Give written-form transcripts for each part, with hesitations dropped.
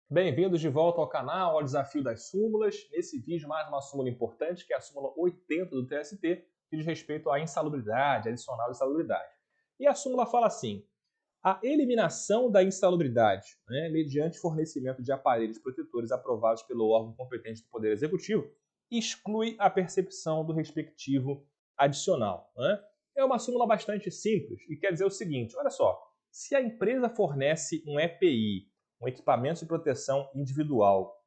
Bem-vindos de volta ao canal, ao Desafio das Súmulas. Nesse vídeo, mais uma súmula importante, que é a súmula 80 do TST, que diz respeito à insalubridade, adicional insalubridade. E a súmula fala assim: a eliminação da insalubridade, mediante fornecimento de aparelhos protetores aprovados pelo órgão competente do Poder Executivo, exclui a percepção do respectivo adicional. É uma súmula bastante simples e quer dizer o seguinte: olha só, se a empresa fornece um EPI, um equipamento de proteção individual,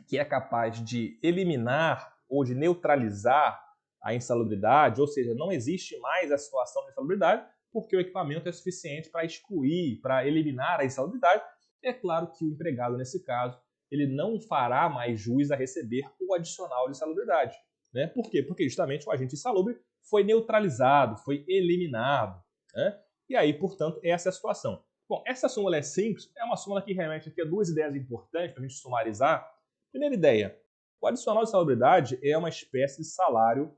que é capaz de eliminar ou de neutralizar a insalubridade, ou seja, não existe mais a situação de insalubridade, porque o equipamento é suficiente para excluir, para eliminar a insalubridade, é claro que o empregado, nesse caso, ele não fará mais jus a receber o adicional de insalubridade. Por quê? Porque justamente o agente insalubre foi neutralizado, foi eliminado. E aí, portanto, essa é a situação. Bom, essa súmula é simples, é uma súmula que remete aqui a duas ideias importantes para a gente sumarizar. Primeira ideia, o adicional de salubridade é uma espécie de salário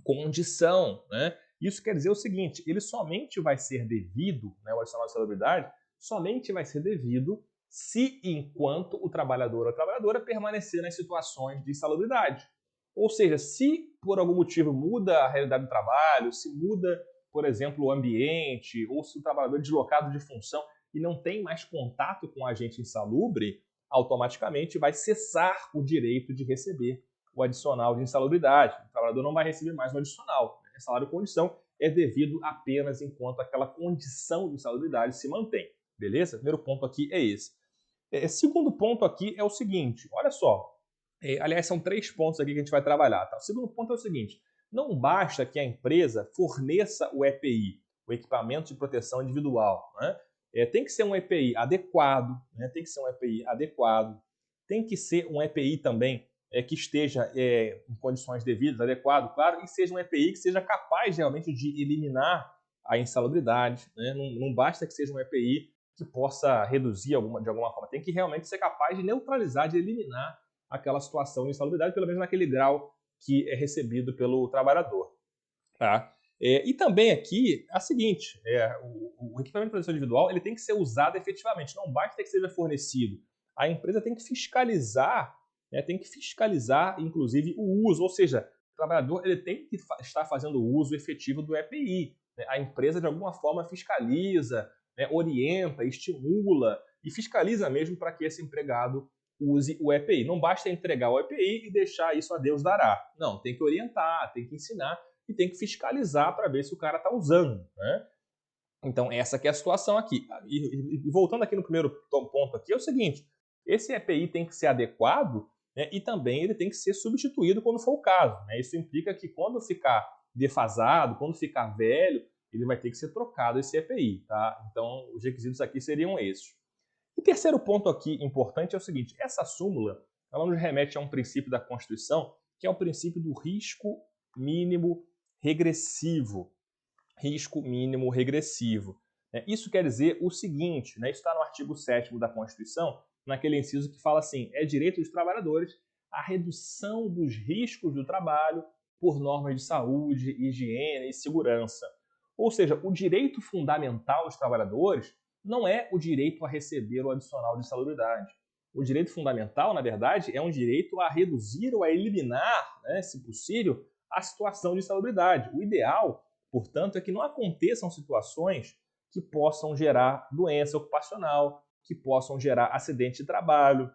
condição. Isso quer dizer o seguinte, ele somente vai ser devido, o adicional de salubridade, somente vai ser devido se enquanto o trabalhador ou a trabalhadora permanecer nas situações de insalubridade. Ou seja, se por algum motivo muda a realidade do trabalho, se muda, por exemplo, o ambiente, ou se o trabalhador é deslocado de função e não tem mais contato com o agente insalubre, automaticamente vai cessar o direito de receber o adicional de insalubridade. O trabalhador não vai receber mais o adicional. Salário condição é devido apenas enquanto aquela condição de insalubridade se mantém. Beleza? Primeiro ponto aqui é esse. Segundo ponto aqui é o seguinte, olha só. Aliás, são três pontos aqui que a gente vai trabalhar. Tá? O segundo ponto é o seguinte, não basta que a empresa forneça o EPI, o equipamento de proteção individual. Tem que ser um EPI adequado, tem que ser um EPI adequado, tem que ser um EPI também que esteja em condições devidas, adequado, claro, e seja um EPI que seja capaz realmente de eliminar a insalubridade. Não basta que seja um EPI que possa reduzir de alguma forma, tem que realmente ser capaz de neutralizar, de eliminar aquela situação de insalubridade, pelo menos naquele grau que é recebido pelo trabalhador. Tá? E também aqui é a seguinte, o equipamento de proteção individual ele tem que ser usado efetivamente, não basta que seja fornecido. A empresa tem que fiscalizar, inclusive, o uso, ou seja, o trabalhador ele tem que estar fazendo o uso efetivo do EPI. A empresa, de alguma forma, fiscaliza, orienta, estimula e fiscaliza mesmo para que esse empregado use o EPI. Não basta entregar o EPI e deixar isso a Deus dará. Não, tem que orientar, tem que ensinar e tem que fiscalizar para ver se o cara está usando. Então, essa que é a situação aqui. E voltando aqui no primeiro ponto aqui, é o seguinte, esse EPI tem que ser adequado e também ele tem que ser substituído quando for o caso. Isso implica que quando ficar defasado, quando ficar velho, ele vai ter que ser trocado esse EPI. Tá? Então, os requisitos aqui seriam esses. E terceiro ponto aqui importante é o seguinte, essa súmula ela nos remete a um princípio da Constituição, que é o princípio do risco mínimo regressivo. Risco mínimo regressivo. Isso quer dizer o seguinte, isso está no artigo 7º da Constituição, naquele inciso que fala assim, é direito dos trabalhadores a redução dos riscos do trabalho por normas de saúde, higiene e segurança. Ou seja, o direito fundamental dos trabalhadores não é o direito a receber o adicional de insalubridade. O direito fundamental, na verdade, é um direito a reduzir ou a eliminar, se possível, a situação de insalubridade. O ideal, portanto, é que não aconteçam situações que possam gerar doença ocupacional, que possam gerar acidente de trabalho.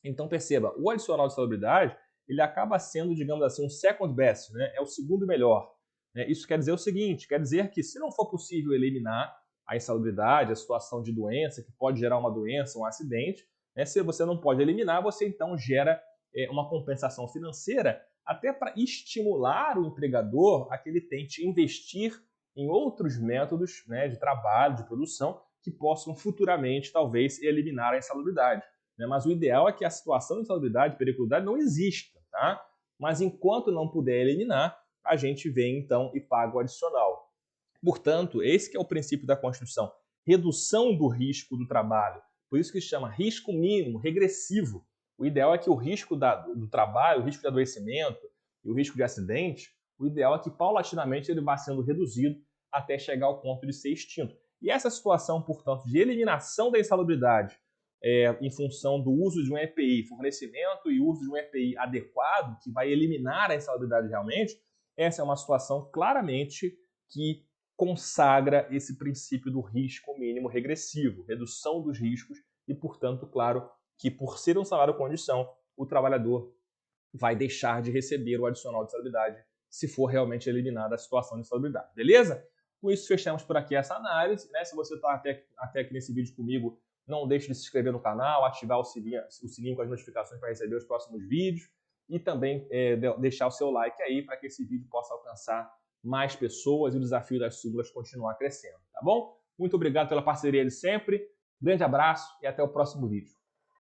Então, perceba, o adicional de insalubridade ele acaba sendo, digamos assim, um second best, é o segundo melhor. Isso quer dizer o seguinte, quer dizer que se não for possível eliminar a insalubridade, a situação de doença, que pode gerar uma doença, um acidente, se você não pode eliminar, você então gera uma compensação financeira até para estimular o empregador a que ele tente investir em outros métodos de trabalho, de produção, que possam futuramente, talvez, eliminar a insalubridade. Mas o ideal é que a situação de insalubridade e periculosidade não exista. Tá? Mas enquanto não puder eliminar, a gente vem então e paga o adicional. Portanto, esse que é o princípio da Constituição, redução do risco do trabalho. Por isso que se chama risco mínimo, regressivo. O ideal é que o risco do trabalho, o risco de adoecimento e o risco de acidente, o ideal é que paulatinamente ele vá sendo reduzido até chegar ao ponto de ser extinto. E essa situação, portanto, de eliminação da insalubridade em função do uso de um EPI, fornecimento e uso de um EPI adequado, que vai eliminar a insalubridade realmente, essa é uma situação claramente que consagra esse princípio do risco mínimo regressivo, redução dos riscos e, portanto, claro, que por ser um salário-condição, o trabalhador vai deixar de receber o adicional de insalubridade se for realmente eliminada a situação de insalubridade, beleza? Com isso, fechamos por aqui essa análise. Né? Se você está até aqui nesse vídeo comigo, não deixe de se inscrever no canal, ativar o sininho com as notificações para receber os próximos vídeos e também deixar o seu like aí para que esse vídeo possa alcançar mais pessoas e o desafio das súmulas continuar crescendo, tá bom? Muito obrigado pela parceria de sempre, grande abraço e até o próximo vídeo.